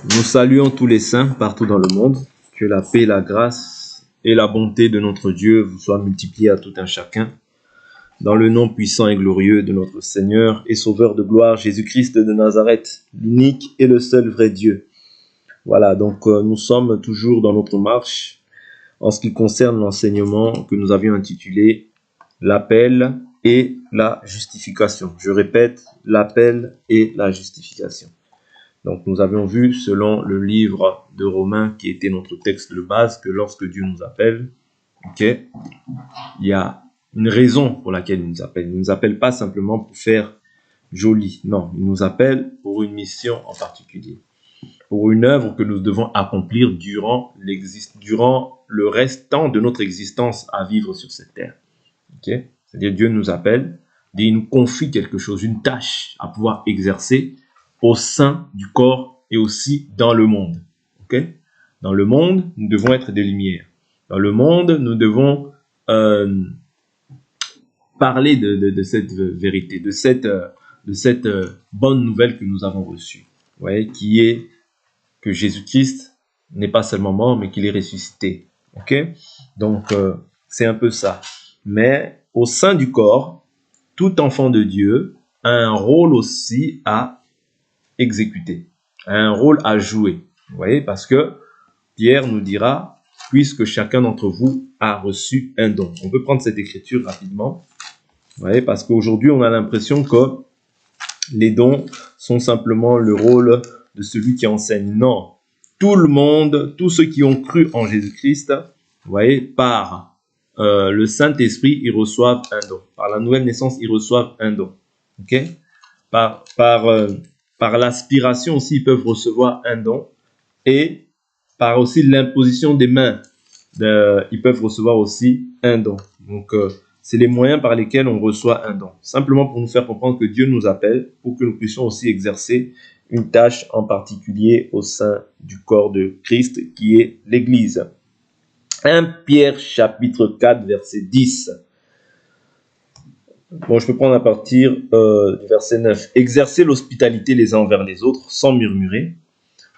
Nous saluons tous les saints partout dans le monde. Que la paix, la grâce et la bonté de notre Dieu vous soient multipliées à tout un chacun. Dans le nom puissant et glorieux de notre Seigneur et Sauveur de gloire, Jésus-Christ de Nazareth, l'unique et le seul vrai Dieu. Voilà, donc nous sommes toujours dans notre marche en ce qui concerne l'enseignement que nous avions intitulé « L'appel et la justification ». Je répète, l'appel et la justification. Donc nous avions vu, selon le livre de Romains, qui était notre texte de base, que lorsque Dieu nous appelle, il y a une raison pour laquelle il nous appelle. Il ne nous appelle pas simplement pour faire joli, non, il nous appelle pour une mission en particulier, pour une œuvre que nous devons accomplir durant le restant de notre existence à vivre sur cette terre. C'est-à-dire Dieu nous appelle, et il nous confie quelque chose, une tâche à pouvoir exercer au sein du corps et aussi dans le monde. Dans le monde, nous devons être des lumières. Dans le monde, nous devons parler de cette vérité, de cette bonne nouvelle que nous avons reçue, qui est que Jésus-Christ n'est pas seulement mort, mais qu'il est ressuscité. Donc, c'est un peu ça. Mais au sein du corps, tout enfant de Dieu a un rôle aussi à exécuter, a un rôle à jouer. Vous voyez, parce que Pierre nous dira, puisque chacun d'entre vous a reçu un don. On peut prendre cette écriture rapidement. Vous voyez, parce qu'aujourd'hui, on a l'impression que les dons sont simplement le rôle de celui qui enseigne. Non, tout le monde, tous ceux qui ont cru en Jésus-Christ, vous voyez, par le Saint-Esprit, ils reçoivent un don. Par la nouvelle naissance, ils reçoivent un don. Par l'aspiration aussi, ils peuvent recevoir un don. Et par aussi l'imposition des mains, ils peuvent recevoir aussi un don. Donc, c'est les moyens par lesquels on reçoit un don. Simplement pour nous faire comprendre que Dieu nous appelle pour que nous puissions aussi exercer une tâche en particulier au sein du corps de Christ qui est l'Église. 1 Pierre chapitre 4 verset 10. Bon, je peux prendre à partir du verset 9. Exercez l'hospitalité les uns envers les autres sans murmurer.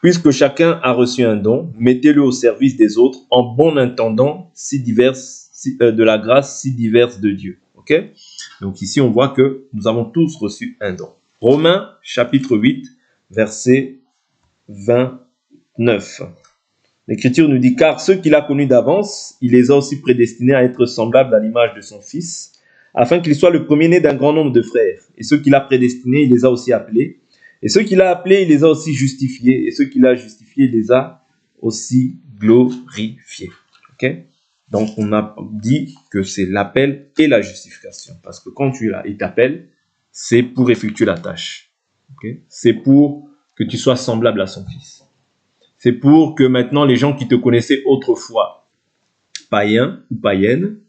Puisque chacun a reçu un don, mettez-le au service des autres en bon intendant de la grâce si diverse de Dieu. Donc ici, on voit que nous avons tous reçu un don. Romains chapitre 8, verset 29. L'Écriture nous dit « Car ceux qu'il a connus d'avance, il les a aussi prédestinés à être semblables à l'image de son Fils, afin qu'il soit le premier-né d'un grand nombre de frères. Et ceux qu'il a prédestinés, il les a aussi appelés. Et ceux qu'il a appelés, il les a aussi justifiés. Et ceux qu'il a justifiés, il les a aussi glorifiés. » Donc, on a dit que c'est l'appel et la justification. Parce que quand il t'appelle, c'est pour effectuer la tâche. C'est pour que tu sois semblable à son Fils. C'est pour que maintenant, les gens qui te connaissaient autrefois, païens ou païennes,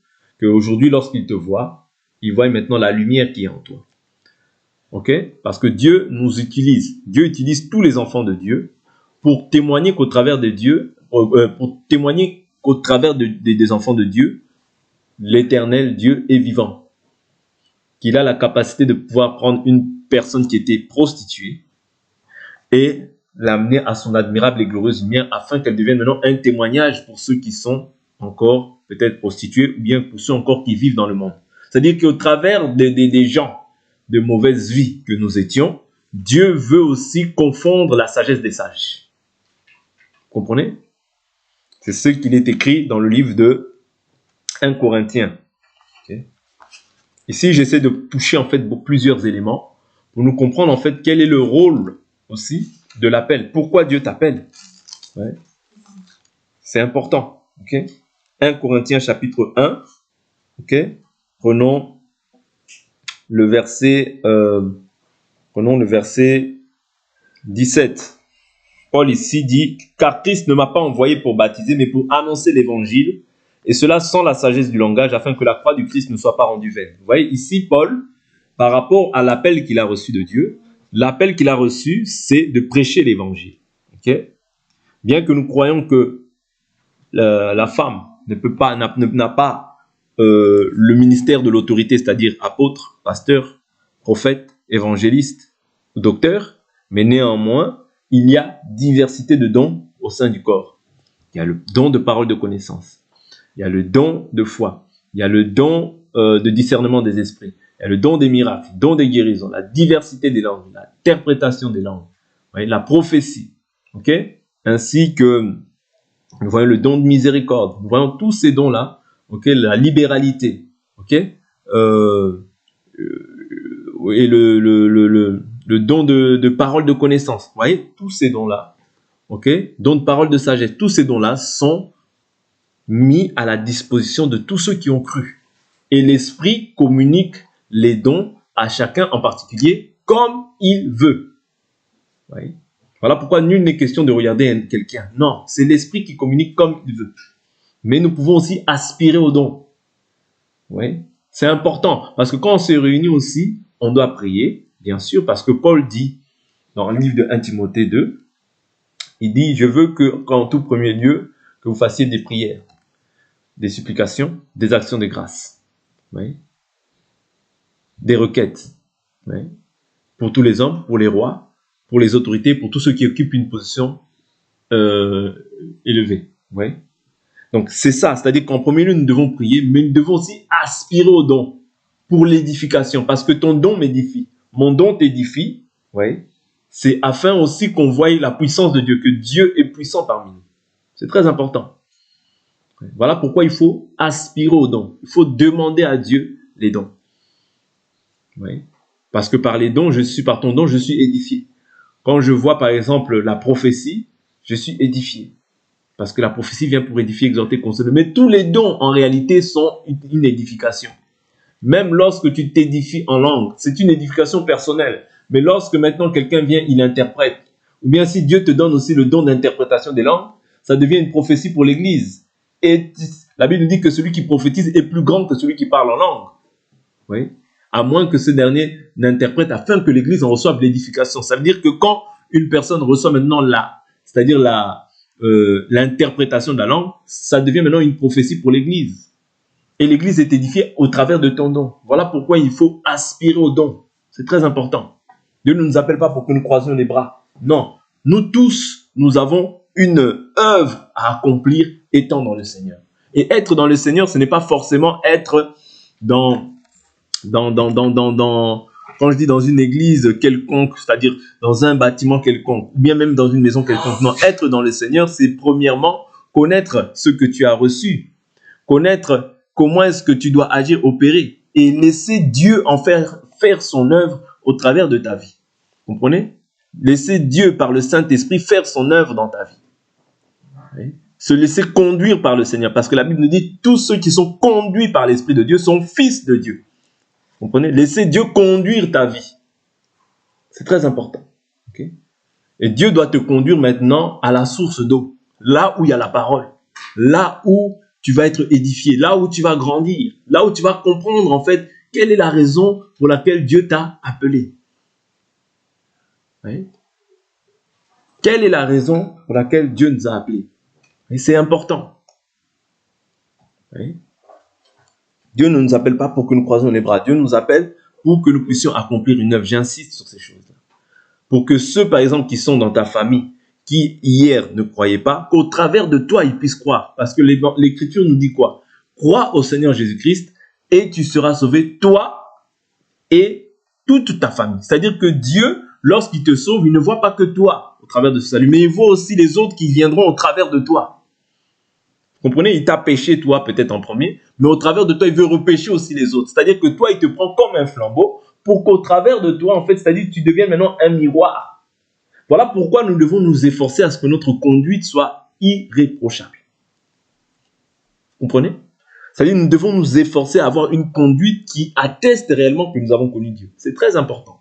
qu'aujourd'hui, lorsqu'ils te voient, ils voient maintenant la lumière qui est en toi. Parce que Dieu nous utilise. Dieu utilise tous les enfants de Dieu pour témoigner qu'au travers de Dieu, des enfants de Dieu, l'éternel Dieu est vivant. Qu'il a la capacité de pouvoir prendre une personne qui était prostituée et l'amener à son admirable et glorieuse lumière afin qu'elle devienne maintenant un témoignage pour ceux qui sont encore peut-être prostitués ou bien pour ceux encore qui vivent dans le monde. C'est-à-dire qu'au travers des gens de mauvaise vie que nous étions, Dieu veut aussi confondre la sagesse des sages. Vous comprenez? C'est ce qu'il est écrit dans le livre de 1 Corinthiens. Ici, j'essaie de toucher en fait plusieurs éléments pour nous comprendre en fait quel est le rôle aussi de l'appel. Pourquoi Dieu t'appelle? C'est important. 1 Corinthiens chapitre 1. Prenons le verset 17. Paul ici dit « Car Christ ne m'a pas envoyé pour baptiser, mais pour annoncer l'évangile, et cela sans la sagesse du langage, afin que la croix du Christ ne soit pas rendue vaine. » Vous voyez, ici, Paul, par rapport à l'appel qu'il a reçu de Dieu, l'appel qu'il a reçu, c'est de prêcher l'évangile. Bien que nous croyons que la femme n'a pas le ministère de l'autorité, c'est-à-dire apôtre, pasteur, prophète, évangéliste, docteur, mais néanmoins, il y a diversité de dons au sein du corps. Il y a le don de parole de connaissance. Il y a le don de foi. Il y a le don de discernement des esprits. Il y a le don des miracles, le don des guérisons, la diversité des langues, l'interprétation des langues, la prophétie. Ok, ainsi que nous voyons le don de miséricorde. Nous voyons tous ces dons-là. Ok, la libéralité. Ok, et le don de parole de connaissance. Vous voyez, tous ces dons-là. Ok, don de parole de sagesse. Tous ces dons-là sont mis à la disposition de tous ceux qui ont cru. Et l'Esprit communique les dons à chacun en particulier comme il veut. Oui. Voilà pourquoi nul n'est question de regarder quelqu'un. Non, c'est l'Esprit qui communique comme il veut. Mais nous pouvons aussi aspirer aux dons. Oui. C'est important parce que quand on se réunit aussi, on doit prier, bien sûr, parce que Paul dit dans le livre de 1 Timothée 2, il dit, je veux qu'en tout premier lieu, que vous fassiez des prières, des supplications, des actions de grâce, oui, des requêtes, oui, pour tous les hommes, pour les rois, pour les autorités, pour tous ceux qui occupent une position élevée. Oui. Donc c'est ça, c'est-à-dire qu'en premier lieu, nous devons prier, mais nous devons aussi aspirer au don pour l'édification, parce que ton don m'édifie, mon don t'édifie, oui. C'est afin aussi qu'on voie la puissance de Dieu, que Dieu est puissant parmi nous. C'est très important. Voilà pourquoi il faut aspirer aux dons. Il faut demander à Dieu les dons. Oui. Parce que par les dons, par ton don, je suis édifié. Quand je vois par exemple la prophétie, je suis édifié. Parce que la prophétie vient pour édifier, exhorter, consoler. Mais tous les dons en réalité sont une édification. Même lorsque tu t'édifies en langue, c'est une édification personnelle. Mais lorsque maintenant quelqu'un vient, il interprète. Ou bien si Dieu te donne aussi le don d'interprétation des langues, ça devient une prophétie pour l'Église. Et la Bible nous dit que celui qui prophétise est plus grand que celui qui parle en langue. Oui. À moins que ce dernier n'interprète afin que l'Église en reçoive l'édification. Ça veut dire que quand une personne reçoit maintenant c'est-à-dire l'interprétation de la langue, ça devient maintenant une prophétie pour l'Église. Et l'Église est édifiée au travers de ton don. Voilà pourquoi il faut aspirer au don. C'est très important. Dieu ne nous appelle pas pour que nous croisions les bras. Non. Nous tous, nous avons une œuvre à accomplir étant dans le Seigneur. Et être dans le Seigneur, ce n'est pas forcément être quand je dis dans une église quelconque, c'est-à-dire dans un bâtiment quelconque, ou bien même dans une maison quelconque. Non, être dans le Seigneur, c'est premièrement connaître ce que tu as reçu, connaître comment est-ce que tu dois agir, opérer, et laisser Dieu en faire son œuvre au travers de ta vie. Vous comprenez? Laisser Dieu par le Saint-Esprit faire son œuvre dans ta vie. Oui. Se laisser conduire par le Seigneur, parce que la Bible nous dit tous ceux qui sont conduits par l'Esprit de Dieu sont fils de Dieu. Vous comprenez? Laissez Dieu conduire ta vie. C'est très important. Okay? Et Dieu doit te conduire maintenant à la source d'eau, là où il y a la parole, là où tu vas être édifié, là où tu vas grandir, là où tu vas comprendre en fait quelle est la raison pour laquelle Dieu t'a appelé. Oui? Quelle est la raison pour laquelle Dieu nous a appelés? Et c'est important. Oui? Dieu ne nous appelle pas pour que nous croisions les bras. Dieu nous appelle pour que nous puissions accomplir une œuvre. J'insiste sur ces choses-là. Pour que ceux, par exemple, qui sont dans ta famille, qui hier ne croyaient pas, qu'au travers de toi, ils puissent croire. Parce que l'Écriture nous dit quoi? Crois au Seigneur Jésus-Christ et tu seras sauvé, toi et toute ta famille. C'est-à-dire que Dieu, lorsqu'il te sauve, il ne voit pas que toi au travers de ce salut, mais il voit aussi les autres qui viendront au travers de toi. Vous comprenez? Il t'a péché, toi, peut-être en premier, mais au travers de toi, il veut repêcher aussi les autres. C'est-à-dire que toi, il te prend comme un flambeau pour qu'au travers de toi, en fait, c'est-à-dire que tu deviennes maintenant un miroir. Voilà pourquoi nous devons nous efforcer à ce que notre conduite soit irréprochable. Vous comprenez? C'est-à-dire que nous devons nous efforcer à avoir une conduite qui atteste réellement que nous avons connu Dieu. C'est très important.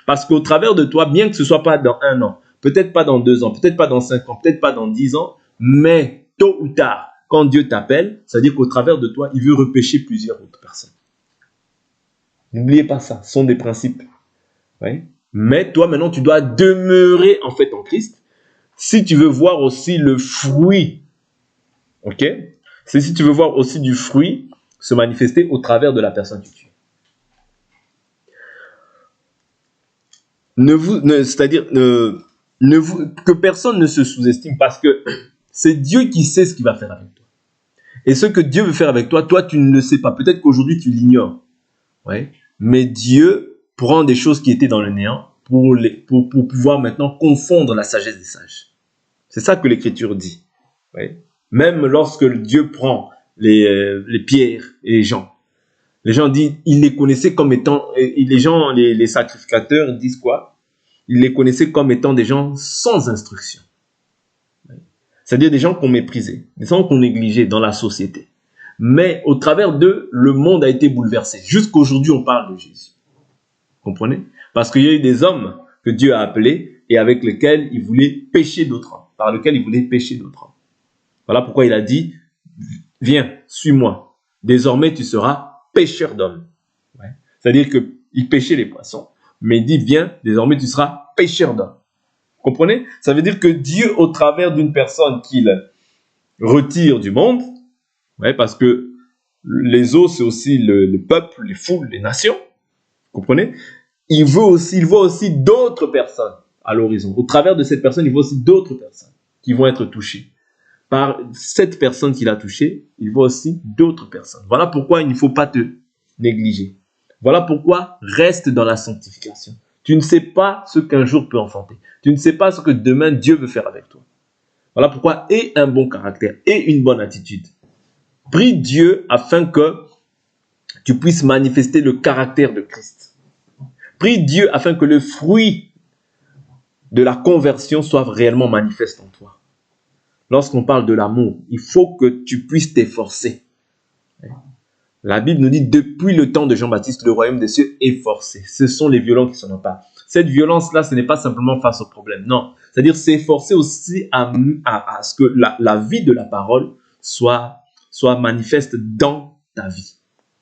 Parce qu'au travers de toi, bien que ce ne soit pas dans 1 an, peut-être pas dans 2 ans, peut-être pas dans 5 ans, peut-être pas dans 10 ans, mais tôt ou tard, quand Dieu t'appelle, c'est-à-dire qu'au travers de toi, il veut repêcher plusieurs autres personnes. N'oubliez pas ça, ce sont des principes. Oui. Mais toi, maintenant, tu dois demeurer en fait en Christ. Si tu veux voir aussi le fruit, ok? C'est si tu veux voir aussi du fruit se manifester au travers de la personne que tu es. C'est-à-dire, que personne ne se sous-estime parce que c'est Dieu qui sait ce qu'il va faire avec toi. Et ce que Dieu veut faire avec toi, toi, tu ne le sais pas. Peut-être qu'aujourd'hui, tu l'ignores. Ouais. Mais Dieu prend des choses qui étaient dans le néant pour pouvoir maintenant confondre la sagesse des sages. C'est ça que l'Écriture dit. Ouais. Même lorsque Dieu prend les pierres et les gens disent, ils les connaissaient comme étant, les sacrificateurs disent quoi? Ils les connaissaient comme étant des gens sans instruction. C'est-à-dire des gens qu'on méprisait, des gens qu'on négligeait dans la société. Mais au travers d'eux, le monde a été bouleversé. Jusqu'aujourd'hui, on parle de Jésus. Vous comprenez? Parce qu'il y a eu des hommes que Dieu a appelés et avec lesquels il voulait pécher d'autres hommes, par lesquels il voulait pécher d'autres hommes. Voilà pourquoi il a dit, viens, suis-moi. Désormais, tu seras pêcheur d'hommes. Ouais. C'est-à-dire qu'il pêchait les poissons, mais il dit, viens, désormais, tu seras pêcheur d'hommes. Vous comprenez? Ça veut dire que Dieu, au travers d'une personne qu'il retire du monde, ouais, parce que les eaux, c'est aussi le peuple, les foules, les nations. Vous comprenez? Il voit aussi d'autres personnes à l'horizon. Au travers de cette personne, il voit aussi d'autres personnes qui vont être touchées. Par cette personne qu'il a touchée, il voit aussi d'autres personnes. Voilà pourquoi il ne faut pas te négliger. Voilà pourquoi reste dans la sanctification. Tu ne sais pas ce qu'un jour peut enfanter. Tu ne sais pas ce que demain Dieu veut faire avec toi. Voilà pourquoi aie un bon caractère, aie une bonne attitude. Prie Dieu afin que tu puisses manifester le caractère de Christ. Prie Dieu afin que le fruit de la conversion soit réellement manifeste en toi. Lorsqu'on parle de l'amour, il faut que tu puisses t'efforcer. La Bible nous dit, depuis le temps de Jean-Baptiste, le royaume des cieux est forcé. Ce sont les violents qui s'en emparent. Cette violence-là, ce n'est pas simplement face au problème. Non. C'est-à-dire s'efforcer aussi à ce que la vie de la parole soit manifeste dans ta vie,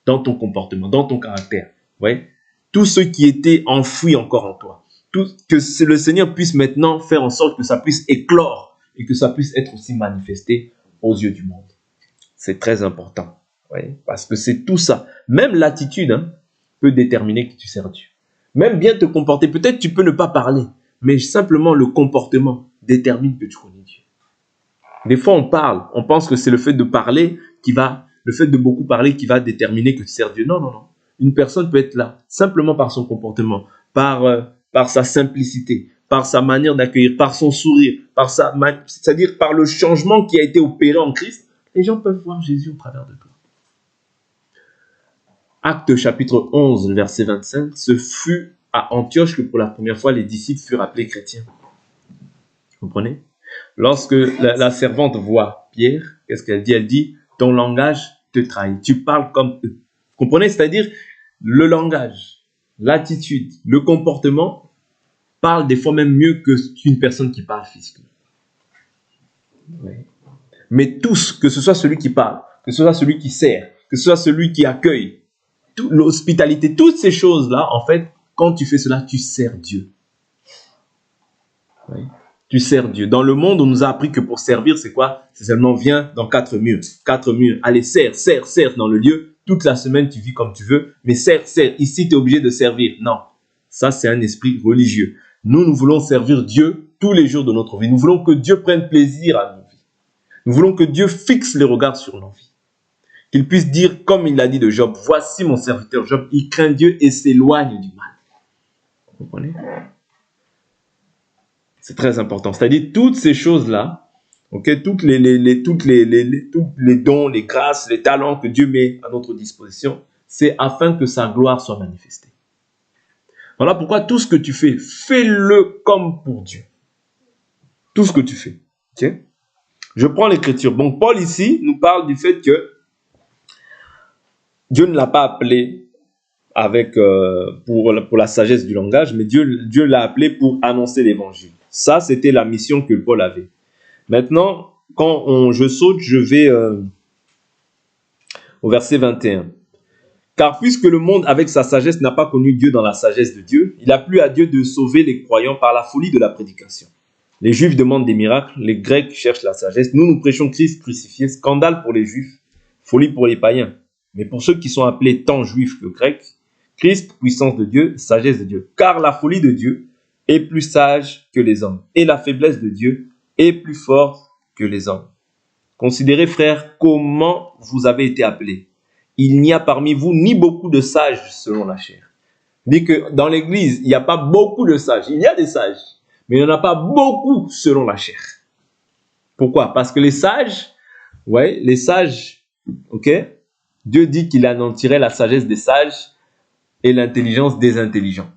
dans ton comportement, dans ton caractère. Ouais. Tout ce qui était enfoui encore en toi. Que le Seigneur puisse maintenant faire en sorte que ça puisse éclore et que ça puisse être aussi manifesté aux yeux du monde. C'est très important. Oui, parce que c'est tout ça. Même l'attitude peut déterminer que tu sers Dieu. Même bien te comporter. Peut-être tu peux ne pas parler, mais simplement le comportement détermine que tu connais Dieu. Des fois, on parle. On pense que c'est le fait de parler le fait de beaucoup parler qui va déterminer que tu sers Dieu. Non, non, non. Une personne peut être là simplement par son comportement, par sa simplicité, par sa manière d'accueillir, par son sourire, c'est-à-dire par le changement qui a été opéré en Christ. Les gens peuvent voir Jésus au travers de toi. Actes chapitre 11, verset 25, ce fut à Antioche que pour la première fois les disciples furent appelés chrétiens. Vous comprenez? Lorsque la servante voit Pierre, qu'est-ce qu'elle dit? Elle dit, ton langage te trahit, tu parles comme eux. Vous comprenez? C'est-à-dire, le langage, l'attitude, le comportement parlent des fois même mieux qu'une personne qui parle physiquement. Oui. Mais tous, que ce soit celui qui parle, que ce soit celui qui sert, que ce soit celui qui accueille, l'hospitalité, toutes ces choses-là, en fait, quand tu fais cela, tu sers Dieu. Oui. Tu sers Dieu. Dans le monde, on nous a appris que pour servir, c'est quoi? C'est seulement viens dans 4 murs. 4 murs. Allez, sers dans le lieu. Toute la semaine, tu vis comme tu veux, mais sers. Ici, tu es obligé de servir. Non. Ça, c'est un esprit religieux. Nous voulons servir Dieu tous les jours de notre vie. Nous voulons que Dieu prenne plaisir à nos vies. Nous voulons que Dieu fixe les regards sur nos vies. Qu'il puisse dire, comme il l'a dit de Job, voici mon serviteur Job, il craint Dieu et s'éloigne du mal. Vous comprenez? C'est très important. C'est-à-dire, toutes ces choses-là, okay, tous les dons, les grâces, les talents que Dieu met à notre disposition, c'est afin que sa gloire soit manifestée. Voilà pourquoi tout ce que tu fais, fais-le comme pour Dieu. Tout ce que tu fais. Okay? Je prends l'écriture. Donc, Paul ici nous parle du fait que Dieu ne l'a pas appelé pour la sagesse du langage, mais Dieu l'a appelé pour annoncer l'évangile. Ça, c'était la mission que Paul avait. Maintenant, quand je saute, je vais au verset 21. Car puisque le monde avec sa sagesse n'a pas connu Dieu dans la sagesse de Dieu, il a plu à Dieu de sauver les croyants par la folie de la prédication. Les Juifs demandent des miracles, les Grecs cherchent la sagesse. Nous prêchons Christ crucifié, scandale pour les Juifs, folie pour les païens. Mais pour ceux qui sont appelés tant Juifs que Grecs, Christ, puissance de Dieu, sagesse de Dieu. Car la folie de Dieu est plus sage que les hommes, et la faiblesse de Dieu est plus forte que les hommes. Considérez, frères, comment vous avez été appelés. Il n'y a parmi vous ni beaucoup de sages selon la chair. Dit que dans l'Église, il n'y a pas beaucoup de sages. Il y a des sages, mais il n'y en a pas beaucoup selon la chair. Pourquoi? Parce que les sages, ok, Dieu dit qu'il anéantirait la sagesse des sages et l'intelligence des intelligents.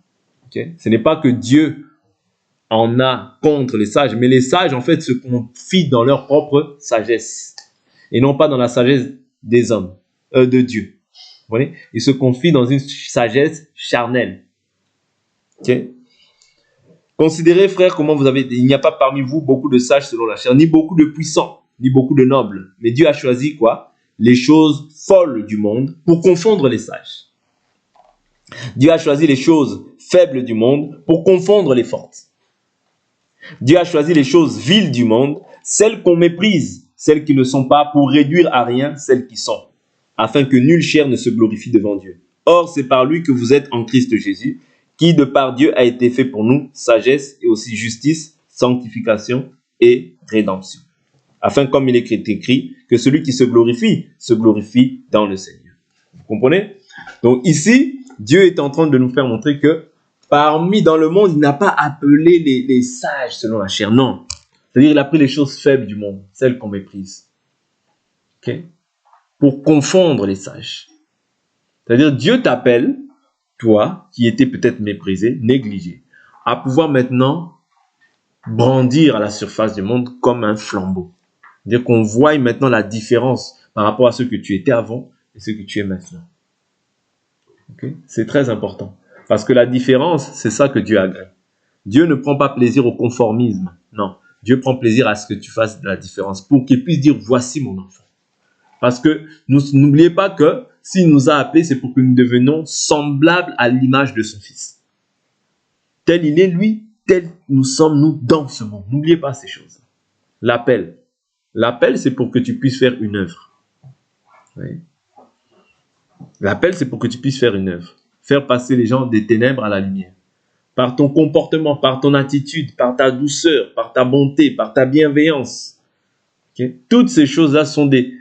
Okay? Ce n'est pas que Dieu en a contre les sages, mais les sages, en fait, se confient dans leur propre sagesse et non pas dans la sagesse des hommes, de Dieu. Vous voyez? Ils se confient dans une sagesse charnelle. Okay? Considérez, frères, comment vous avez... Il n'y a pas parmi vous beaucoup de sages selon la chair, ni beaucoup de puissants, ni beaucoup de nobles. Mais Dieu a choisi quoi? Les choses folles du monde pour confondre les sages. Dieu a choisi les choses faibles du monde pour confondre les fortes. Dieu a choisi les choses viles du monde, celles qu'on méprise, celles qui ne sont pas, pour réduire à rien celles qui sont, afin que nulle chair ne se glorifie devant Dieu. Or, c'est par lui que vous êtes en Christ Jésus, qui de par Dieu a été fait pour nous sagesse et aussi justice, sanctification et rédemption. Afin, comme il est écrit, que celui qui se glorifie dans le Seigneur. Vous comprenez? Donc ici, Dieu est en train de nous faire montrer que parmi dans le monde, il n'a pas appelé les sages selon la chair. Non. C'est-à-dire qu'il a pris les choses faibles du monde, celles qu'on méprise. Ok? Pour confondre les sages. C'est-à-dire Dieu t'appelle, toi, qui étais peut-être méprisé, négligé, à pouvoir maintenant brandir à la surface du monde comme un flambeau. C'est-à-dire qu'on voit maintenant la différence par rapport à ce que tu étais avant et ce que tu es maintenant. Okay? C'est très important. Parce que la différence, c'est ça que Dieu agrée. Dieu ne prend pas plaisir au conformisme. Non. Dieu prend plaisir à ce que tu fasses de la différence pour qu'il puisse dire, voici mon enfant. Parce que n'oubliez pas que s'il nous a appelés, c'est pour que nous devenions semblables à l'image de son Fils. Tel il est, lui, tel nous sommes, nous, dans ce monde. N'oubliez pas ces choses. L'appel. L'appel, c'est pour que tu puisses faire une œuvre. Oui. L'appel, c'est pour que tu puisses faire une œuvre. Faire passer les gens des ténèbres à la lumière. Par ton comportement, par ton attitude, par ta douceur, par ta bonté, par ta bienveillance. Okay? Toutes ces choses-là sont des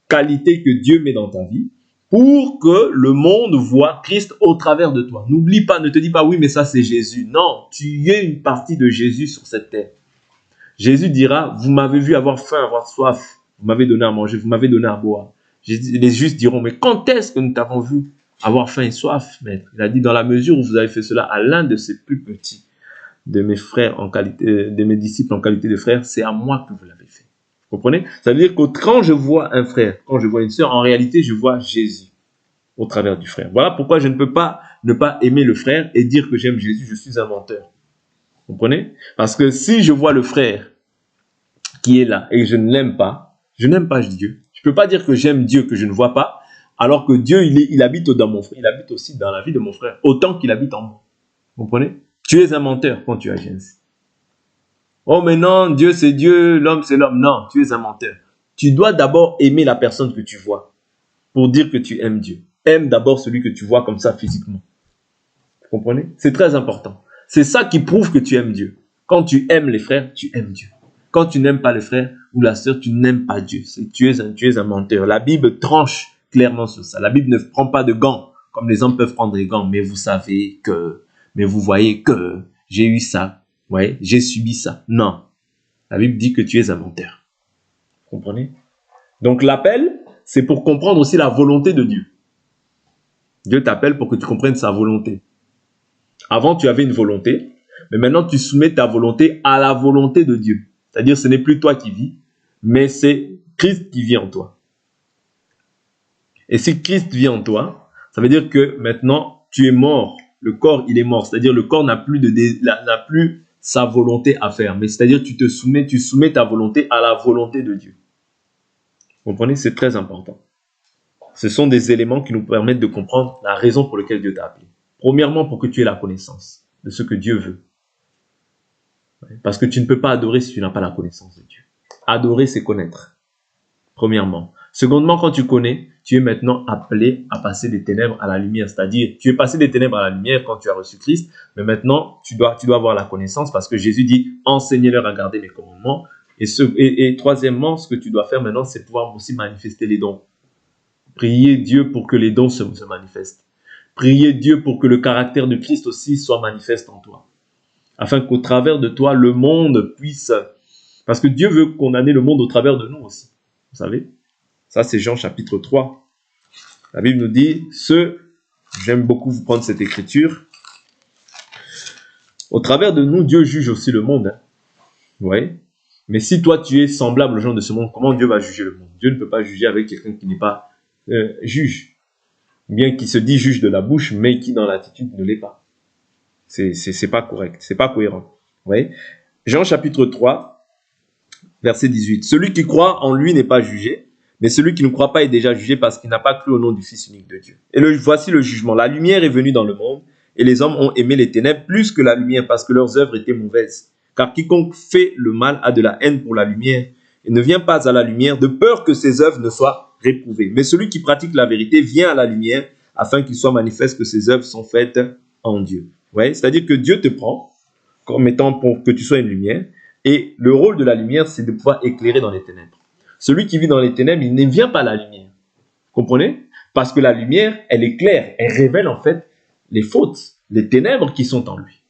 qualités que Dieu met dans ta vie pour que le monde voit Christ au travers de toi. N'oublie pas, ne te dis pas, oui, mais ça c'est Jésus. Non, tu es une partie de Jésus sur cette terre. Jésus dira, vous m'avez vu avoir faim, avoir soif, vous m'avez donné à manger, vous m'avez donné à boire. Les justes diront, mais quand est-ce que nous t'avons vu avoir faim et soif, maître? Il a dit, dans la mesure où vous avez fait cela à l'un de ces plus petits de mes frères en qualité, de mes disciples en qualité de frères, c'est à moi que vous l'avez fait. Vous comprenez? Ça veut dire que quand je vois un frère, quand je vois une sœur, en réalité, je vois Jésus au travers du frère. Voilà pourquoi je ne peux pas ne pas aimer le frère et dire que j'aime Jésus, je suis un menteur. Vous comprenez? Parce que si je vois le frère qui est là et que je ne l'aime pas, je n'aime pas Dieu. Je ne peux pas dire que j'aime Dieu que je ne vois pas, alors que Dieu, il habite dans mon frère. Il habite aussi dans la vie de mon frère, autant qu'il habite en moi. Vous comprenez? Tu es un menteur quand tu agis ainsi. Oh, mais non, Dieu c'est Dieu, l'homme c'est l'homme. Non, tu es un menteur. Tu dois d'abord aimer la personne que tu vois pour dire que tu aimes Dieu. Aime d'abord celui que tu vois comme ça physiquement. Vous comprenez? C'est très important. C'est ça qui prouve que tu aimes Dieu. Quand tu aimes les frères, tu aimes Dieu. Quand tu n'aimes pas le frère ou la sœur, tu n'aimes pas Dieu. Tu es un menteur. La Bible tranche clairement sur ça. La Bible ne prend pas de gants, comme les hommes peuvent prendre des gants. Mais vous savez que, mais vous voyez que, j'ai eu ça. Ouais, j'ai subi ça. Non. La Bible dit que tu es un menteur. Vous comprenez? Donc l'appel, c'est pour comprendre aussi la volonté de Dieu. Dieu t'appelle pour que tu comprennes sa volonté. Avant, tu avais une volonté, mais maintenant, tu soumets ta volonté à la volonté de Dieu. C'est-à-dire, ce n'est plus toi qui vis, mais c'est Christ qui vit en toi. Et si Christ vit en toi, ça veut dire que maintenant, tu es mort. Le corps, il est mort. C'est-à-dire, le corps n'a plus sa volonté à faire. Mais c'est-à-dire, tu soumets ta volonté à la volonté de Dieu. Vous comprenez? C'est très important. Ce sont des éléments qui nous permettent de comprendre la raison pour laquelle Dieu t'a appelé. Premièrement, pour que tu aies la connaissance de ce que Dieu veut. Parce que tu ne peux pas adorer si tu n'as pas la connaissance de Dieu. Adorer, c'est connaître. Premièrement. Secondement, quand tu connais, tu es maintenant appelé à passer des ténèbres à la lumière. C'est-à-dire, tu es passé des ténèbres à la lumière quand tu as reçu Christ, mais maintenant, tu dois avoir la connaissance parce que Jésus dit, enseignez-leur à garder mes commandements. Et troisièmement, ce que tu dois faire maintenant, c'est pouvoir aussi manifester les dons. Prier Dieu pour que les dons se manifestent. Prier Dieu pour que le caractère de Christ aussi soit manifeste en toi. Afin qu'au travers de toi, le monde puisse... Parce que Dieu veut condamner le monde au travers de nous aussi. Vous savez? Ça, c'est Jean chapitre 3. La Bible nous dit, j'aime beaucoup vous prendre cette écriture, au travers de nous, Dieu juge aussi le monde. Hein. Vous voyez? Mais si toi, tu es semblable aux gens de ce monde, comment Dieu va juger le monde? Dieu ne peut pas juger avec quelqu'un qui n'est pas juge. Bien qui se dit juge de la bouche, mais qui dans l'attitude ne l'est pas. C'est pas correct, c'est pas cohérent. Vous voyez? Jean chapitre 3, verset 18. Celui qui croit en lui n'est pas jugé, mais celui qui ne croit pas est déjà jugé parce qu'il n'a pas cru au nom du Fils unique de Dieu. Et voici le jugement. La lumière est venue dans le monde, et les hommes ont aimé les ténèbres plus que la lumière parce que leurs œuvres étaient mauvaises. Car quiconque fait le mal a de la haine pour la lumière et ne vient pas à la lumière de peur que ses œuvres ne soient réprouvées. Mais celui qui pratique la vérité vient à la lumière afin qu'il soit manifeste que ses œuvres sont faites en Dieu. Vous voyez? C'est-à-dire que Dieu te prend comme étant pour que tu sois une lumière. Et le rôle de la lumière, c'est de pouvoir éclairer dans les ténèbres. Celui qui vit dans les ténèbres, il ne vient pas à la lumière. Vous comprenez? Parce que la lumière, elle éclaire, elle révèle en fait les fautes, les ténèbres qui sont en lui.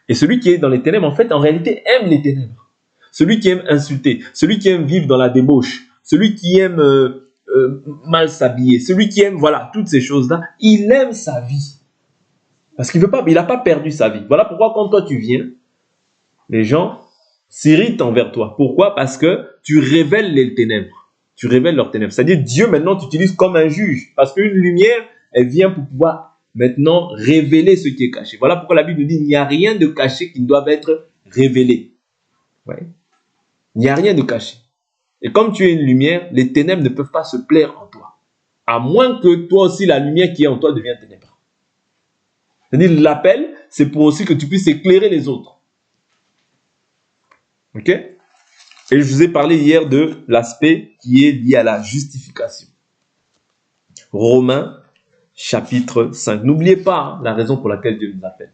Et celui qui est dans les ténèbres, en fait, en réalité, aime les ténèbres. Celui qui aime insulter, celui qui aime vivre dans la débauche, celui qui aime mal s'habiller, celui qui aime, voilà, toutes ces choses-là, il aime sa vie. Parce qu'il n'a pas perdu sa vie. Voilà pourquoi quand toi tu viens, les gens s'irritent envers toi. Pourquoi? Parce que tu révèles les ténèbres. Tu révèles leurs ténèbres. C'est-à-dire Dieu maintenant t'utilise comme un juge. Parce qu'une lumière, elle vient pour pouvoir maintenant révéler ce qui est caché. Voilà pourquoi la Bible nous dit il n'y a rien de caché qui ne doit être révélé. Ouais. Il n'y a rien de caché. Et comme tu es une lumière, les ténèbres ne peuvent pas se plaire en toi. À moins que toi aussi, la lumière qui est en toi devienne ténèbre. C'est-à-dire l'appel, c'est pour aussi que tu puisses éclairer les autres. Ok? Et je vous ai parlé hier de l'aspect qui est lié à la justification. Romains chapitre 5. N'oubliez pas la raison pour laquelle Dieu nous appelle.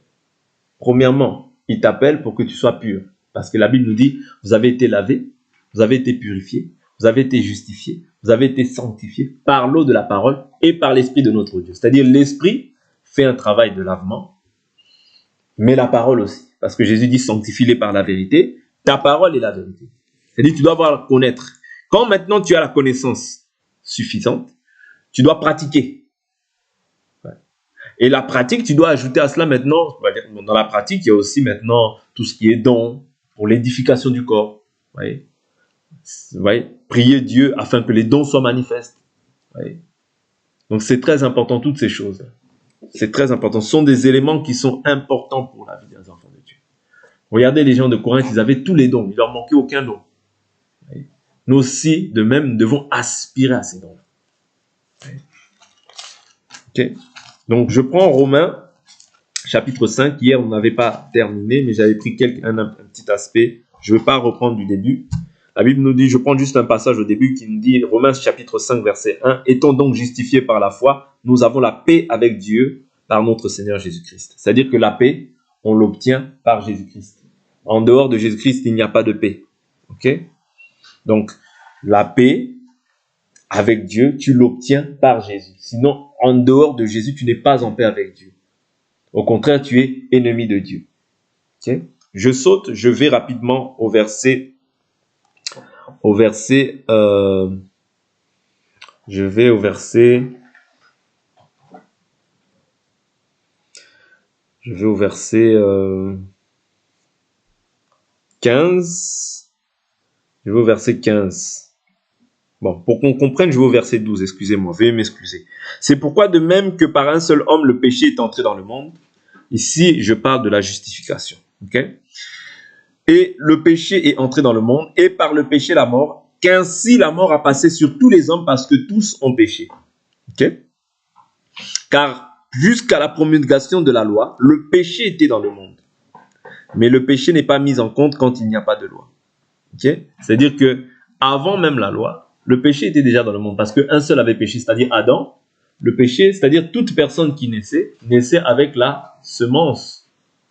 Premièrement, il t'appelle pour que tu sois pur. Parce que la Bible nous dit, vous avez été lavés, vous avez été purifiés, vous avez été justifiés, vous avez été sanctifiés par l'eau de la parole et par l'esprit de notre Dieu. C'est-à-dire l'esprit fait un travail de lavement, mais la parole aussi. Parce que Jésus dit, sanctifie-les par la vérité. Ta parole est la vérité. C'est-à-dire tu dois avoir à connaître. Quand maintenant tu as la connaissance suffisante, tu dois pratiquer. Et la pratique, tu dois ajouter à cela maintenant, dans la pratique, il y a aussi maintenant tout ce qui est don pour l'édification du corps. Vous voyez? Prier Dieu afin que les dons soient manifestes. Vous voyez? Donc c'est très important, toutes ces choses. C'est très important. Ce sont des éléments qui sont importants pour la vie des enfants de Dieu. Regardez les gens de Corinthe, ils avaient tous les dons, il ne leur manquait aucun don. Nous aussi, de même, devons aspirer à ces dons. Ok. Donc, je prends Romains, chapitre 5. Hier, on n'avait pas terminé, mais j'avais pris un petit aspect. Je ne veux pas reprendre du début. La Bible nous dit, je prends juste un passage au début qui nous dit, Romains, chapitre 5, verset 1. Étant donc justifiés par la foi, nous avons la paix avec Dieu par notre Seigneur Jésus-Christ. C'est-à-dire que la paix, on l'obtient par Jésus-Christ. En dehors de Jésus-Christ, il n'y a pas de paix. Ok? Donc, la paix avec Dieu, tu l'obtiens par Jésus. Sinon, en dehors de Jésus, tu n'es pas en paix avec Dieu. Au contraire, tu es ennemi de Dieu. Okay? Je saute, je vais rapidement au verset. Je vais au verset 15. Je vais au verset 15. Bon, pour qu'on comprenne, je vais au verset 12, excusez-moi, veuillez m'excuser. C'est pourquoi de même que par un seul homme, le péché est entré dans le monde. Ici, je parle de la justification. Okay? Et le péché est entré dans le monde, et par le péché, la mort, qu'ainsi la mort a passé sur tous les hommes parce que tous ont péché. Okay? Car jusqu'à la promulgation de la loi, le péché était dans le monde. Mais le péché n'est pas mis en compte quand il n'y a pas de loi. Okay? C'est-à-dire que avant même la loi, le péché était déjà dans le monde parce qu'un seul avait péché, c'est-à-dire Adam. Le péché, c'est-à-dire toute personne qui naissait avec la semence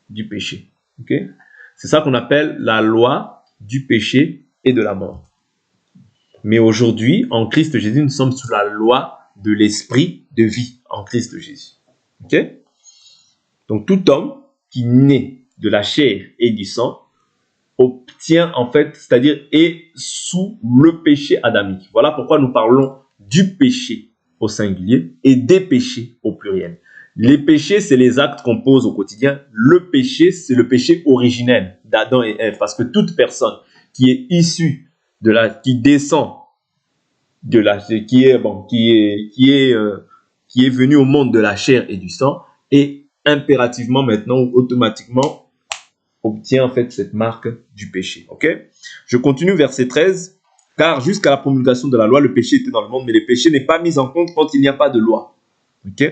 du péché. Okay? C'est ça qu'on appelle la loi du péché et de la mort. Mais aujourd'hui, en Christ Jésus, nous sommes sous la loi de l'esprit de vie en Christ Jésus. Okay? Donc tout homme qui naît de la chair et du sang obtient en fait, c'est-à-dire est sous le péché adamique. Voilà pourquoi nous parlons du péché au singulier et des péchés au pluriel. Les péchés, c'est les actes qu'on pose au quotidien. Le péché, c'est le péché originel d'Adam et Ève, parce que toute personne qui est issue de la, qui descend de la, qui est venue au monde de la chair et du sang, est impérativement maintenant ou automatiquement obtient en fait cette marque du péché. Ok? Je continue verset 13. Car jusqu'à la promulgation de la loi, le péché était dans le monde, mais le péché n'est pas mis en compte quand il n'y a pas de loi. Ok?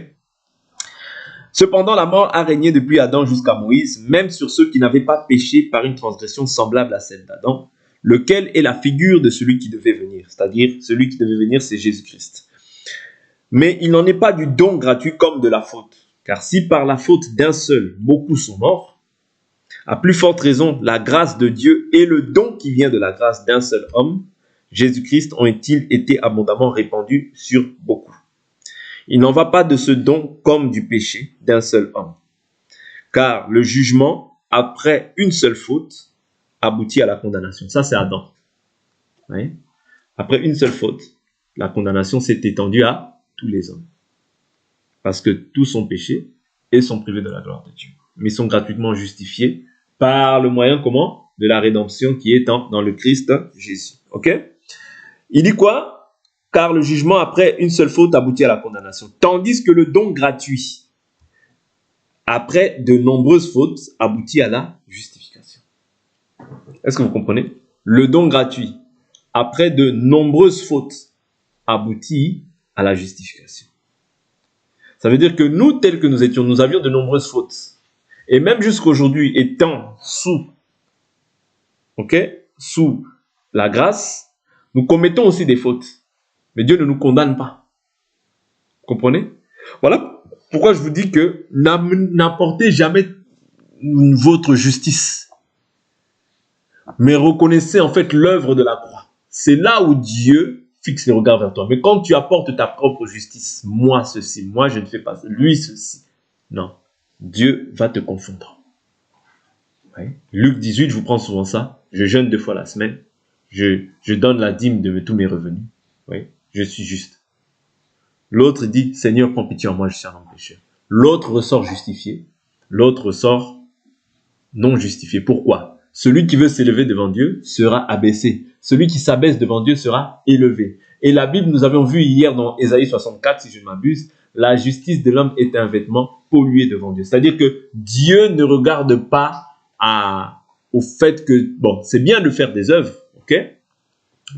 Cependant, la mort a régné depuis Adam jusqu'à Moïse, même sur ceux qui n'avaient pas péché par une transgression semblable à celle d'Adam, lequel est la figure de celui qui devait venir. C'est-à-dire, celui qui devait venir, c'est Jésus-Christ. Mais il n'en est pas du don gratuit comme de la faute. Car si par la faute d'un seul, beaucoup sont morts, à plus forte raison, la grâce de Dieu et le don qui vient de la grâce d'un seul homme, Jésus-Christ, ont-ils été abondamment répandus sur beaucoup. Il n'en va pas de ce don comme du péché d'un seul homme. Car le jugement, après une seule faute, aboutit à la condamnation. Ça, c'est Adam. Oui. Après une seule faute, la condamnation s'est étendue à tous les hommes. Parce que tous ont péché et sont privés de la gloire de Dieu. Mais sont gratuitement justifiés par le moyen, comment? De la rédemption qui est dans le Christ Jésus. Ok? Il dit quoi? Car le jugement après une seule faute aboutit à la condamnation. Tandis que le don gratuit, après de nombreuses fautes, aboutit à la justification. Est-ce que vous comprenez? Le don gratuit, après de nombreuses fautes, aboutit à la justification. Ça veut dire que nous, tels que nous étions, nous avions de nombreuses fautes. Et même jusqu'aujourd'hui, étant sous la grâce, nous commettons aussi des fautes. Mais Dieu ne nous condamne pas. Vous comprenez? Voilà pourquoi je vous dis que n'apportez jamais votre justice. Mais reconnaissez en fait l'œuvre de la croix. C'est là où Dieu fixe les regards vers toi. Mais quand tu apportes ta propre justice, moi ceci, moi je ne fais pas ça, lui ceci. Non. Dieu va te confondre. Oui. Luc 18, je vous prends souvent ça. Je jeûne 2 fois la semaine. Je donne la dîme de tous mes revenus. Oui. Je suis juste. L'autre dit, Seigneur, prends pitié en moi, je suis un homme pécheur. L'autre ressort justifié. L'autre ressort non justifié. Pourquoi? Celui qui veut s'élever devant Dieu sera abaissé. Celui qui s'abaisse devant Dieu sera élevé. Et la Bible, nous avions vu hier dans Ésaïe 64, si je ne m'abuse, la justice de l'homme est un vêtement pollué devant Dieu. C'est-à-dire que Dieu ne regarde pas au fait que, bon, c'est bien de faire des œuvres, ok?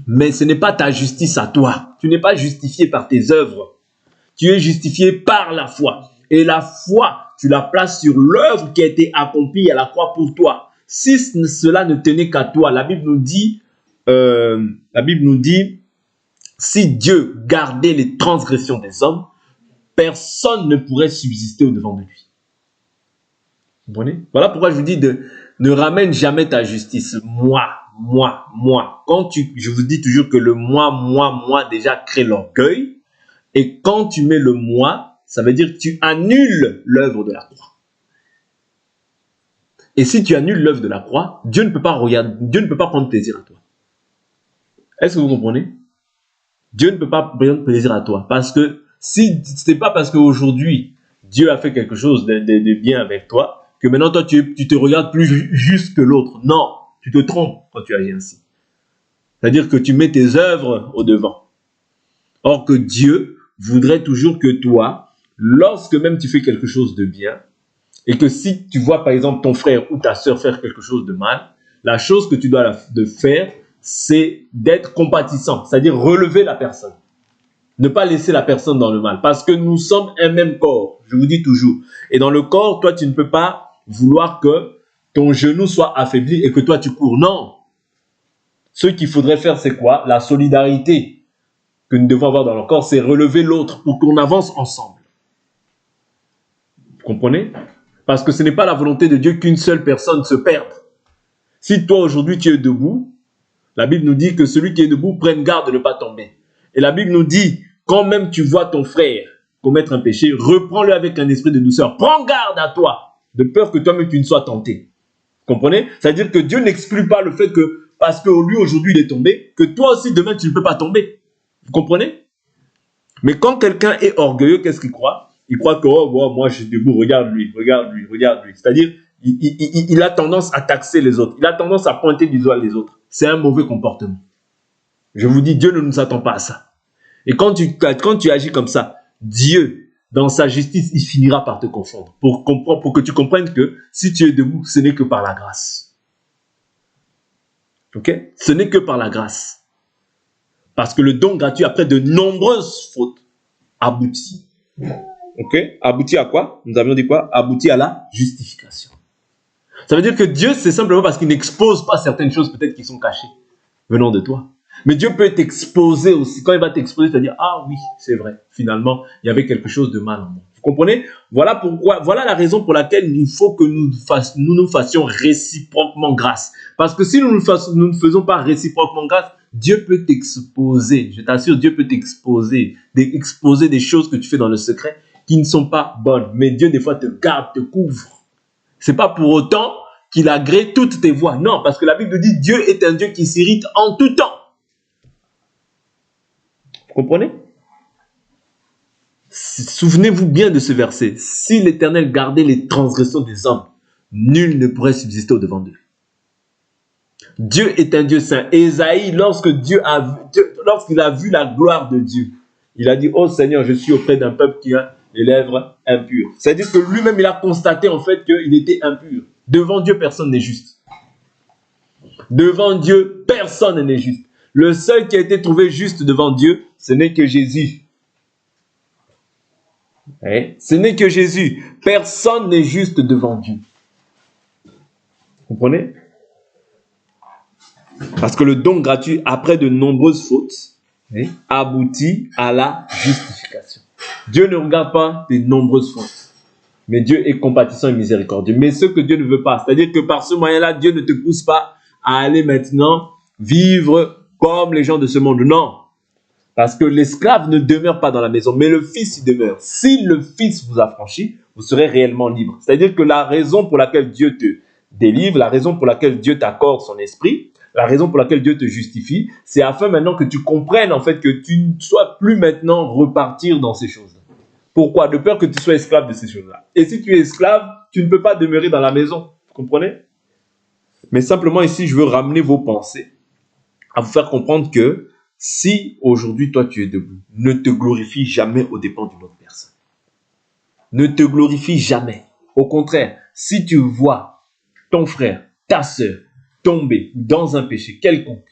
Mais ce n'est pas ta justice à toi. Tu n'es pas justifié par tes œuvres. Tu es justifié par la foi. Et la foi, tu la places sur l'œuvre qui a été accomplie à la croix pour toi. Si cela ne tenait qu'à toi, la Bible nous dit, si Dieu gardait les transgressions des hommes, personne ne pourrait subsister au-devant de lui. Vous comprenez? Voilà pourquoi je vous dis ne ramène jamais ta justice. Moi. Je vous dis toujours que le moi déjà crée l'orgueil. Et quand tu mets le moi, ça veut dire que tu annules l'œuvre de la croix. Et si tu annules l'œuvre de la croix, Dieu ne peut pas prendre plaisir à toi. Est-ce que vous comprenez? Dieu ne peut pas prendre plaisir à toi. Parce que si ce n'est pas parce qu'aujourd'hui, Dieu a fait quelque chose de bien avec toi, que maintenant toi tu te regardes plus juste que l'autre. Non, tu te trompes quand tu agis ainsi. C'est-à-dire que tu mets tes œuvres au devant. Or que Dieu voudrait toujours que toi, lorsque même tu fais quelque chose de bien, et que si tu vois par exemple ton frère ou ta sœur faire quelque chose de mal, la chose que tu dois faire, c'est d'être compatissant, c'est-à-dire relever la personne. Ne pas laisser la personne dans le mal, parce que nous sommes un même corps, je vous dis toujours. Et dans le corps, toi tu ne peux pas vouloir que ton genou soit affaibli et que toi tu cours. Non. Ce qu'il faudrait faire, c'est quoi? La solidarité. que nous devons avoir dans le corps, c'est relever l'autre pour qu'on avance ensemble. Vous comprenez? Parce que ce n'est pas la volonté de Dieu qu'une seule personne se perde. Si toi aujourd'hui tu es debout, la Bible nous dit que celui qui est debout prenne garde de ne pas tomber. Et la Bible nous dit, quand même tu vois ton frère commettre un péché, reprends-le avec un esprit de douceur. Prends garde à toi, de peur que toi-même tu ne sois tenté. Vous comprenez? C'est-à-dire que Dieu n'exclut pas le fait que, parce que lui aujourd'hui il est tombé, que toi aussi demain tu ne peux pas tomber. Vous comprenez? Mais quand quelqu'un est orgueilleux, qu'est-ce qu'il croit? Il croit que, oh, bon, moi je suis debout, regarde lui, regarde lui, regarde lui. C'est-à-dire, il a tendance à taxer les autres. Il a tendance à pointer du doigt les autres. C'est un mauvais comportement. Je vous dis, Dieu ne nous attend pas à ça. Et quand tu agis comme ça, Dieu, dans sa justice, il finira par te confondre. Pour que tu comprennes que si tu es debout, ce n'est que par la grâce. Ok? Ce n'est que par la grâce. Parce que le don gratuit, après de nombreuses fautes, aboutit. Ok? Aboutit à quoi? Nous avions dit quoi? Aboutit à la justification. Ça veut dire que Dieu, c'est simplement parce qu'il n'expose pas certaines choses peut-être qui sont cachées venant de toi. Mais Dieu peut t'exposer aussi. Quand il va t'exposer, tu vas dire, ah oui, c'est vrai. Finalement, il y avait quelque chose de mal en moi. Vous comprenez? Voilà pourquoi, voilà la raison pour laquelle il faut que nous nous fassions réciproquement grâce. Parce que si nous ne faisons pas réciproquement grâce, Dieu peut t'exposer. Je t'assure, Dieu peut t'exposer. Exposer des choses que tu fais dans le secret qui ne sont pas bonnes. Mais Dieu, des fois, te garde, te couvre. C'est pas pour autant qu'il agrée toutes tes voies. Non, parce que la Bible dit Dieu est un Dieu qui s'irrite en tout temps. Vous comprenez? Souvenez-vous bien de ce verset. Si l'Éternel gardait les transgressions des hommes, nul ne pourrait subsister au-devant d'eux. Dieu est un Dieu saint. Ésaïe, lorsqu'il a vu la gloire de Dieu, il a dit, oh Seigneur, je suis auprès d'un peuple qui a les lèvres impures. C'est-à-dire que lui-même, il a constaté en fait qu'il était impur. Devant Dieu, personne n'est juste. Devant Dieu, personne n'est juste. Le seul qui a été trouvé juste devant Dieu, ce n'est que Jésus. Ce n'est que Jésus. Personne n'est juste devant Dieu. Vous comprenez? Parce que le don gratuit, après de nombreuses fautes, aboutit à la justification. Dieu ne regarde pas tes nombreuses fautes. Mais Dieu est compatissant et miséricordieux. Mais ce que Dieu ne veut pas, c'est-à-dire que par ce moyen-là, Dieu ne te pousse pas à aller maintenant vivre comme les gens de ce monde. Non. Parce que l'esclave ne demeure pas dans la maison, mais le Fils y demeure. Si le Fils vous affranchit, vous serez réellement libre. C'est-à-dire que la raison pour laquelle Dieu te délivre, la raison pour laquelle Dieu t'accorde son esprit, la raison pour laquelle Dieu te justifie, c'est afin maintenant que tu comprennes en fait que tu ne sois plus maintenant repartir dans ces choses-là. Pourquoi? De peur que tu sois esclave de ces choses-là. Et si tu es esclave, tu ne peux pas demeurer dans la maison. Vous comprenez? Mais simplement ici, je veux ramener vos pensées à vous faire comprendre que si aujourd'hui toi tu es debout, ne te glorifie jamais aux dépens d'une autre personne. Ne te glorifie jamais. Au contraire, si tu vois ton frère, ta sœur, tomber dans un péché quelconque,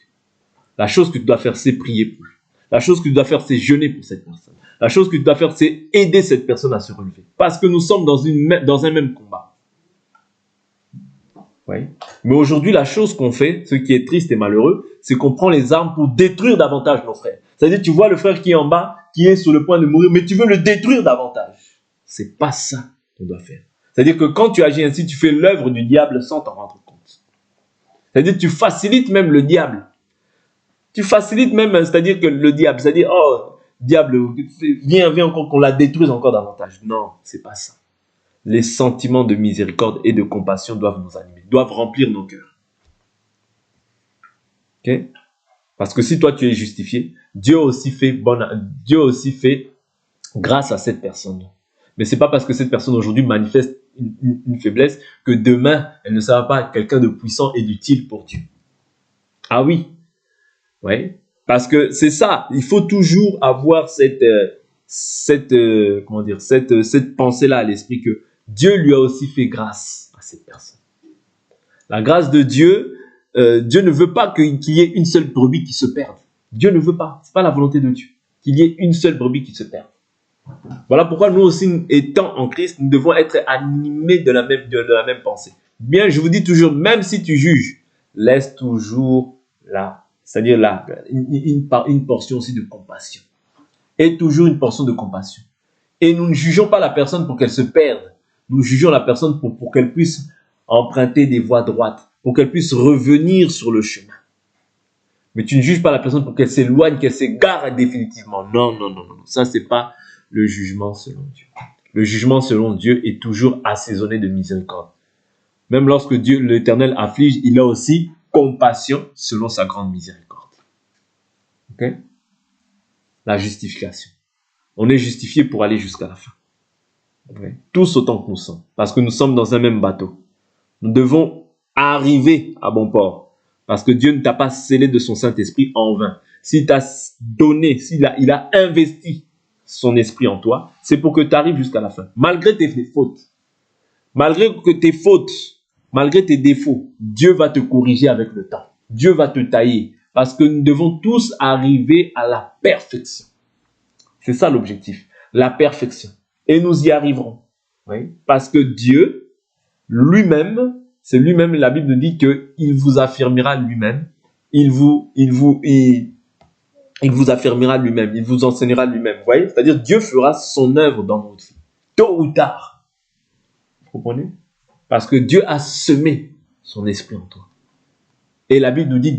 la chose que tu dois faire, c'est prier pour lui. La chose que tu dois faire, c'est jeûner pour cette personne. La chose que tu dois faire, c'est aider cette personne à se relever. Parce que nous sommes dans un même combat. Oui. Mais aujourd'hui, la chose qu'on fait, ce qui est triste et malheureux, c'est qu'on prend les armes pour détruire davantage nos frères. C'est-à-dire, tu vois le frère qui est en bas, qui est sur le point de mourir, mais tu veux le détruire davantage. C'est pas ça qu'on doit faire. C'est-à-dire que quand tu agis ainsi, tu fais l'œuvre du diable sans t'en rendre compte. C'est-à-dire que tu facilites même le diable. Tu facilites même, c'est-à-dire que le diable, c'est-à-dire, oh, diable, viens encore qu'on la détruise encore davantage. Non, c'est pas ça. Les sentiments de miséricorde et de compassion doivent nous animer, doivent remplir nos cœurs. Ok? Parce que si toi tu es justifié, Dieu aussi fait grâce à cette personne. Mais c'est pas parce que cette personne aujourd'hui manifeste une faiblesse que demain elle ne sera pas quelqu'un de puissant et d'utile pour Dieu. Ah oui, ouais. Parce que c'est ça, il faut toujours avoir cette pensée-là à l'esprit que Dieu lui a aussi fait grâce à cette personne. La grâce de Dieu, Dieu ne veut pas qu'il y ait une seule brebis qui se perde. Dieu ne veut pas, ce n'est pas la volonté de Dieu, qu'il y ait une seule brebis qui se perde. Voilà pourquoi nous aussi, étant en Christ, nous devons être animés de la même pensée. Bien, je vous dis toujours, même si tu juges, laisse toujours là, c'est-à-dire là, une portion aussi de compassion. ait toujours une portion de compassion. Et nous ne jugeons pas la personne pour qu'elle se perde. Nous jugeons la personne pour qu'elle puisse emprunter des voies droites, pour qu'elle puisse revenir sur le chemin. Mais tu ne juges pas la personne pour qu'elle s'éloigne, qu'elle s'égare définitivement. Non, non, non, non. Ça, c'est pas le jugement selon Dieu. Le jugement selon Dieu est toujours assaisonné de miséricorde. Même lorsque Dieu, l'Éternel, afflige, il a aussi compassion selon sa grande miséricorde. Ok? La justification. On est justifié pour aller jusqu'à la fin. Okay? Tous autant que nous sommes. Parce que nous sommes dans un même bateau. Nous devons arriver à bon port. Parce que Dieu ne t'a pas scellé de son Saint-Esprit en vain. S'il t'a donné, il a investi son esprit en toi, c'est pour que tu arrives jusqu'à la fin. Malgré tes fautes, malgré que tes fautes, malgré tes défauts, Dieu va te corriger avec le temps. Dieu va te tailler. Parce que nous devons tous arriver à la perfection. C'est ça l'objectif, la perfection. Et nous y arriverons. Oui? Parce que Dieu, lui-même, c'est lui-même, la Bible nous dit qu'il vous affirmera lui-même. Il vous affirmera lui-même. Il vous enseignera lui-même. Vous voyez? C'est-à-dire Dieu fera son œuvre dans votre vie. Tôt ou tard. Vous comprenez? Parce que Dieu a semé son esprit en toi. Et la Bible nous dit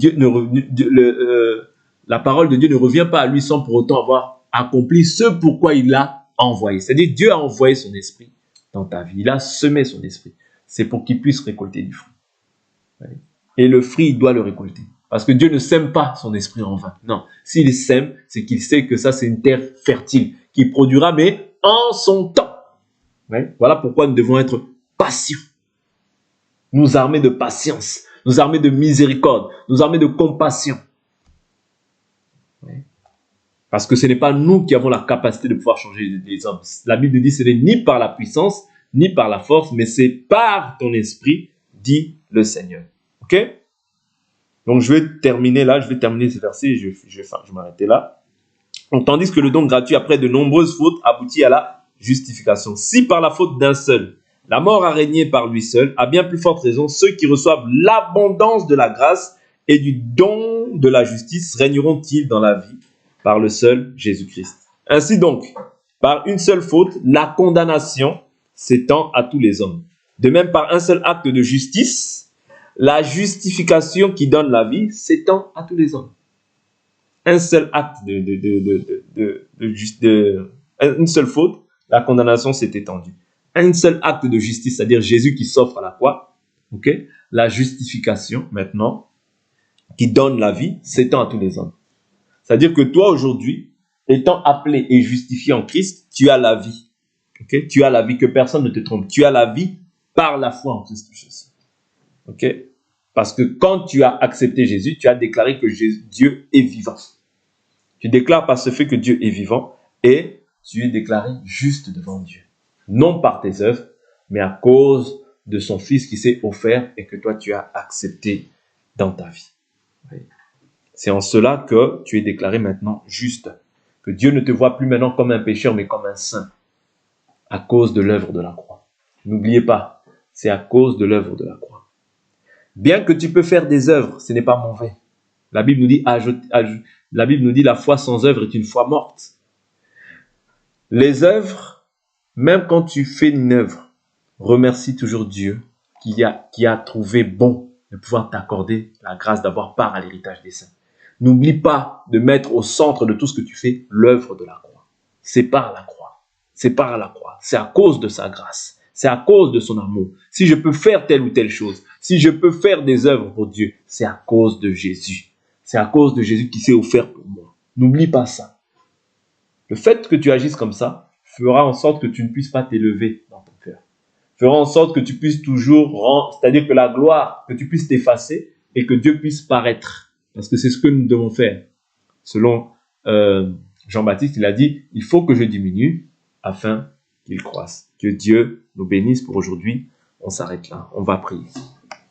la parole de Dieu ne revient pas à lui sans pour autant avoir accompli ce pourquoi il l'a envoyé. C'est-à-dire Dieu a envoyé son esprit dans ta vie. Il a semé son esprit. C'est pour qu'il puisse récolter du fruit. Et le fruit, il doit le récolter. Parce que Dieu ne sème pas son esprit en vain. Non. S'il sème, c'est qu'il sait que ça, c'est une terre fertile qui produira, mais en son temps. Voilà pourquoi nous devons être patients. Nous armer de patience, nous armer de miséricorde, nous armer de compassion. Parce que ce n'est pas nous qui avons la capacité de pouvoir changer les hommes. La Bible dit que ce n'est ni par la puissance, ni par la force, mais c'est par ton esprit, dit le Seigneur. Ok? Donc je vais terminer là, je vais terminer ce verset, je vais m'arrêter là. Donc, tandis que le don gratuit, après de nombreuses fautes, aboutit à la justification. Si par la faute d'un seul, la mort a régné par lui seul, à bien plus forte raison, ceux qui reçoivent l'abondance de la grâce et du don de la justice régneront-ils dans la vie par le seul Jésus-Christ. Ainsi donc, par une seule faute, la condamnation s'étend à tous les hommes. De même, par un seul acte de justice, la justification qui donne la vie s'étend à tous les hommes. Un seul acte une seule faute, la condamnation s'est étendue. Un seul acte de justice, c'est-à-dire Jésus qui s'offre à la croix, okay? La justification, maintenant, qui donne la vie, s'étend à tous les hommes. C'est-à-dire que toi, aujourd'hui, étant appelé et justifié en Christ, tu as la vie. Okay? Tu as la vie, que personne ne te trompe. Tu as la vie par la foi en Christ Jésus. Okay? Parce que quand tu as accepté Jésus, tu as déclaré que Dieu est vivant. Tu déclares par ce fait que Dieu est vivant et tu es déclaré juste devant Dieu. Non par tes œuvres, mais à cause de son Fils qui s'est offert et que toi tu as accepté dans ta vie. C'est en cela que tu es déclaré maintenant juste. Que Dieu ne te voit plus maintenant comme un pécheur, mais comme un saint. À cause de l'œuvre de la croix. N'oubliez pas, c'est à cause de l'œuvre de la croix. Bien que tu peux faire des œuvres, ce n'est pas mauvais. La Bible nous dit, la foi sans œuvre est une foi morte. Les œuvres, même quand tu fais une œuvre, remercie toujours Dieu qui a trouvé bon de pouvoir t'accorder la grâce d'avoir part à l'héritage des saints. N'oublie pas de mettre au centre de tout ce que tu fais l'œuvre de la croix. C'est par la croix. C'est par la croix. C'est à cause de sa grâce. C'est à cause de son amour. Si je peux faire telle ou telle chose, si je peux faire des œuvres pour Dieu, c'est à cause de Jésus. C'est à cause de Jésus qui s'est offert pour moi. N'oublie pas ça. Le fait que tu agisses comme ça fera en sorte que tu ne puisses pas t'élever dans ton cœur. Fera en sorte que tu puisses toujours rendre, c'est-à-dire que la gloire, que tu puisses t'effacer et que Dieu puisse paraître. Parce que c'est ce que nous devons faire. Selon Jean-Baptiste, il a dit, il faut que je diminue afin qu'il croisse. Que Dieu nous bénisse pour aujourd'hui. On s'arrête là. On va prier.